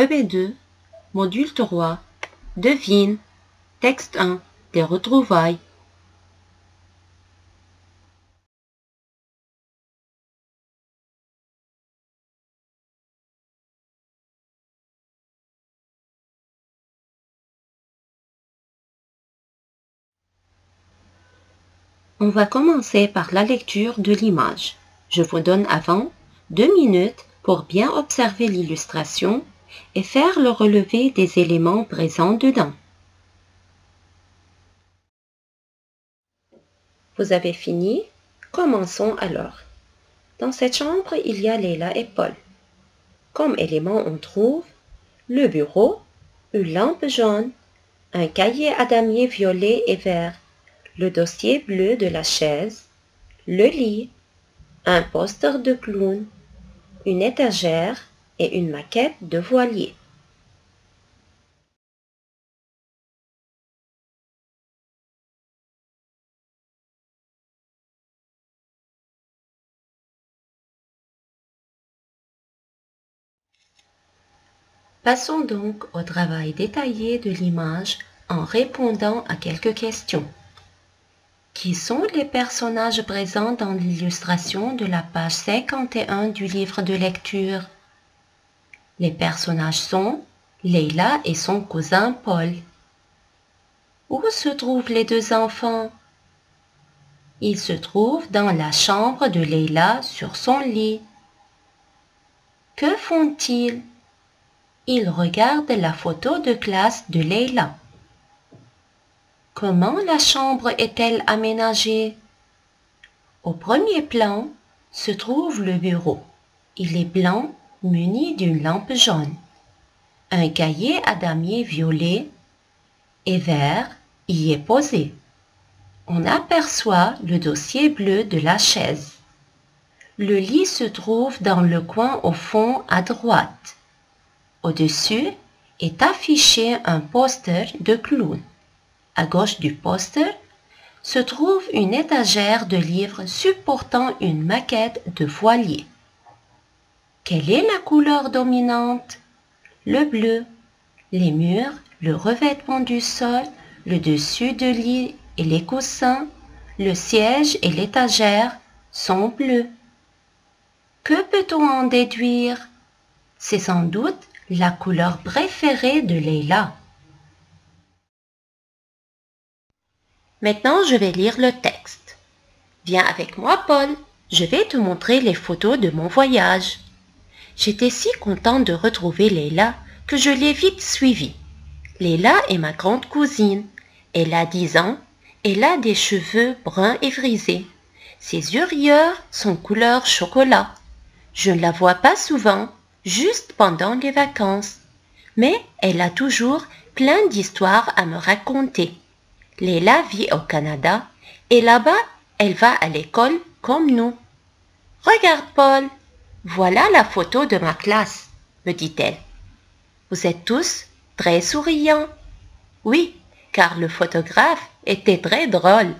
EB2, module 3, devine, texte 1, des retrouvailles. On va commencer par la lecture de l'image. Je vous donne avant 2 minutes pour bien observer l'illustration et faire le relevé des éléments présents dedans. Vous avez fini? Commençons alors. Dans cette chambre, il y a Leila et Paul. Comme éléments, on trouve le bureau, une lampe jaune, un cahier à damier violet et vert, le dossier bleu de la chaise, le lit, un poster de clown, une étagère et une maquette de voilier. Passons donc au travail détaillé de l'image en répondant à quelques questions. Qui sont les personnages présents dans l'illustration de la page 51 du livre de lecture? Les personnages sont Leila et son cousin Paul. Où se trouvent les deux enfants? Ils se trouvent dans la chambre de Leila sur son lit. Que font-ils? Ils regardent la photo de classe de Leila. Comment la chambre est-elle aménagée? Au premier plan se trouve le bureau. Il est blanc, muni d'une lampe jaune. Un cahier à damier violet et vert y est posé. On aperçoit le dossier bleu de la chaise. Le lit se trouve dans le coin au fond à droite. Au-dessus est affiché un poster de clown. À gauche du poster se trouve une étagère de livres supportant une maquette de voilier. Quelle est la couleur dominante? Le bleu. Les murs, le revêtement du sol, le dessus de lit et les coussins, le siège et l'étagère sont bleus. Que peut-on en déduire? C'est sans doute la couleur préférée de Leila. Maintenant, je vais lire le texte. Viens avec moi, Paul. Je vais te montrer les photos de mon voyage. J'étais si contente de retrouver Leila que je l'ai vite suivie. Leila est ma grande cousine. Elle a 10 ans. Elle a des cheveux bruns et frisés. Ses yeux rieurs sont couleur chocolat. Je ne la vois pas souvent, juste pendant les vacances. Mais elle a toujours plein d'histoires à me raconter. Leila vit au Canada et là-bas, elle va à l'école comme nous. Regarde, Paul, voilà la photo de ma classe, me dit-elle. Vous êtes tous très souriants. Oui, car le photographe était très drôle.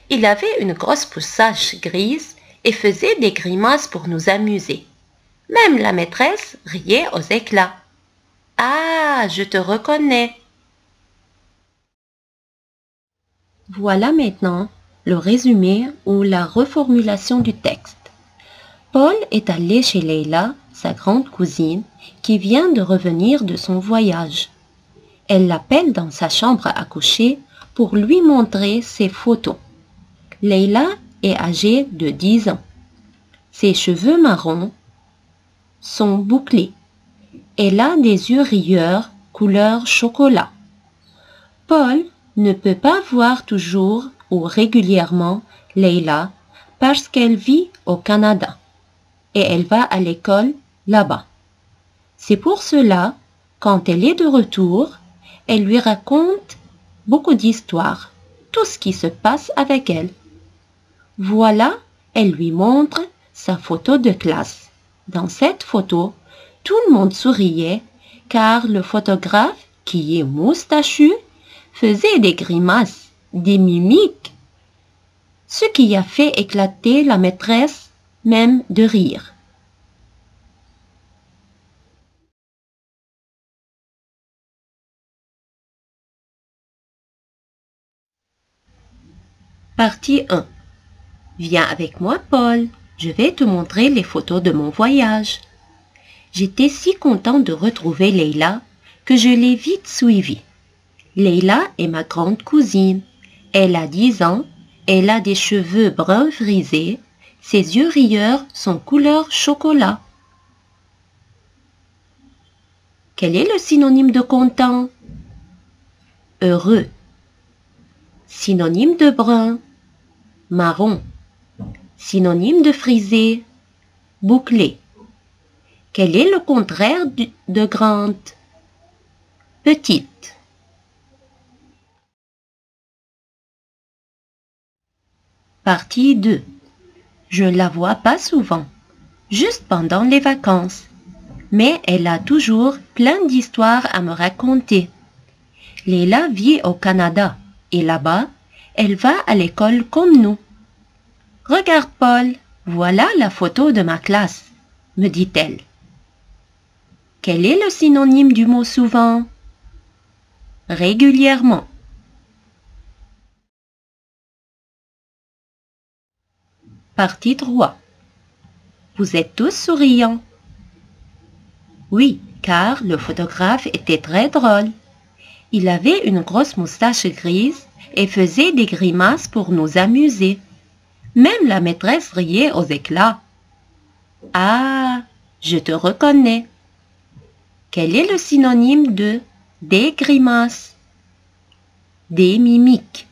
Il avait une grosse moustache grise et faisait des grimaces pour nous amuser. Même la maîtresse riait aux éclats. Ah, je te reconnais. Voilà maintenant le résumé ou la reformulation du texte. Paul est allé chez Leila, sa grande cousine, qui vient de revenir de son voyage. Elle l'appelle dans sa chambre à coucher pour lui montrer ses photos. Leila est âgée de 10 ans. Ses cheveux marrons sont bouclés. Elle a des yeux rieurs couleur chocolat. Paul ne peut pas voir toujours ou régulièrement Leila parce qu'elle vit au Canada et elle va à l'école là-bas. C'est pour cela, quand elle est de retour, elle lui raconte beaucoup d'histoires, tout ce qui se passe avec elle. Voilà, elle lui montre sa photo de classe. Dans cette photo, tout le monde souriait car le photographe, qui est moustachu, faisait des grimaces, des mimiques, ce qui a fait éclater la maîtresse même de rire. Partie 1. Viens avec moi, Paul. Je vais te montrer les photos de mon voyage. J'étais si content de retrouver Leila que je l'ai vite suivie. Leila est ma grande cousine. Elle a 10 ans, elle a des cheveux bruns frisés, ses yeux rieurs sont couleur chocolat. Quel est le synonyme de content? Heureux. Synonyme de brun? Marron. Synonyme de frisé? Bouclé. Quel est le contraire de grande? Petite. Partie 2. Je la vois pas souvent, juste pendant les vacances. Mais elle a toujours plein d'histoires à me raconter. Leila vit au Canada et là-bas, elle va à l'école comme nous. Regarde Paul, voilà la photo de ma classe, me dit-elle. Quel est le synonyme du mot souvent? Régulièrement. Partie 3. Vous êtes tous souriants. Oui, car le photographe était très drôle. Il avait une grosse moustache grise et faisait des grimaces pour nous amuser. Même la maîtresse riait aux éclats. Ah, je te reconnais. Quel est le synonyme de des grimaces? Des mimiques.